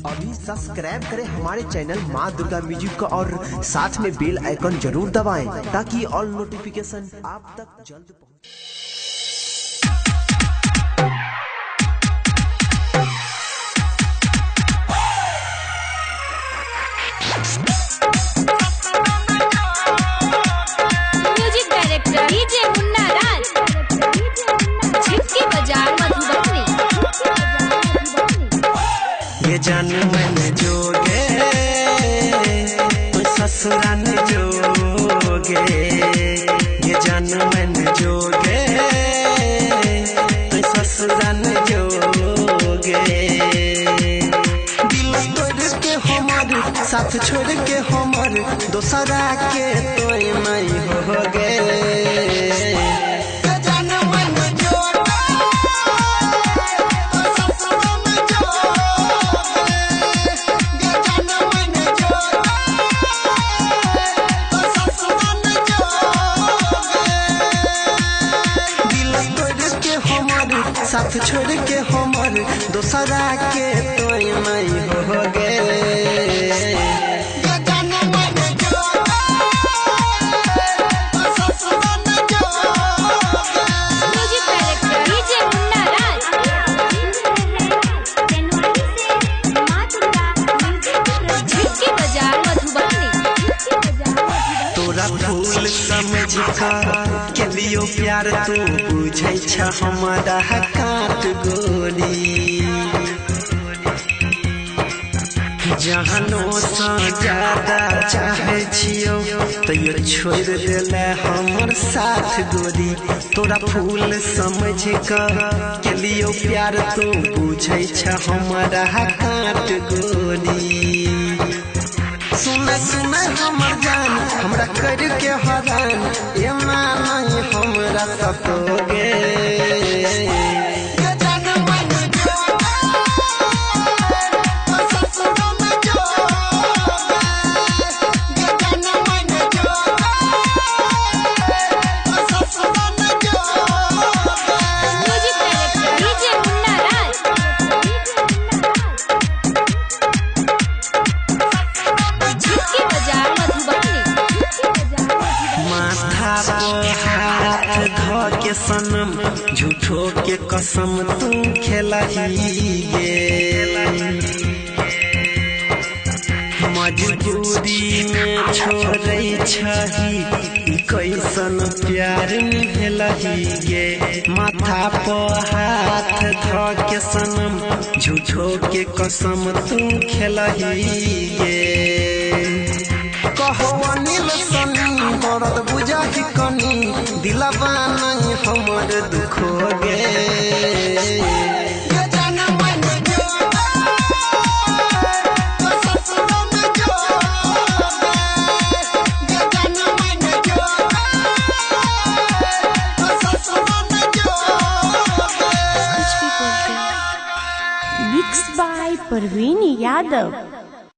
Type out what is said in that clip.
अभी सब्सक्राइब करें हमारे चैनल माँ दुर्गा म्यूजिक का और साथ में बेल आइकन जरूर दबाएं ताकि ऑल नोटिफिकेशन आप तक जल्द पहुंचे। म्यूजिक डायरेक्टर डीजे मुन्ना राज, झिटकी बाजार मधुबनी। ये जान मन जोगे तो ससुराल जोगे, ये जान मन जोगे तो ससुराल जोगे। दिल तोड़ के हमर साथ छोड़ के हमर दोसरा के तोय नहीं हो गे। साथ छोड़ के हमर दोसरा के तोय नहीं हो गे। म्यूजिक डायरेक्टर डीजे मुन्ना राज, झिटकी बाजार मधुबनी। तोरा फूल समझ के लियो प्यार तू बुझै छ हमारा काट गोरी। जहानो सा ज्यादा चाहे छियो तैयो छोड़ देले हमर साथ गोरी। तोरा फूल समझ के लियो प्यार तू बुझै छ हमारा काट गोरी। सुन सुन हमर जान हमरा कर के हरान एमा नहीं हमरा सतोगे। के सनम झूठो के कसम तू खेलहिए, मजबूरी में छोड़ै छही कैसन प्यार भेलहिए। माथा पर हाथ ध के सनम झूठो के कसम तू खेलहिए। कहो अनिल सनी दर्द बुझाही कनी दिलवा नहीं हमर दुखोगे। Mix by Parveen Yadav.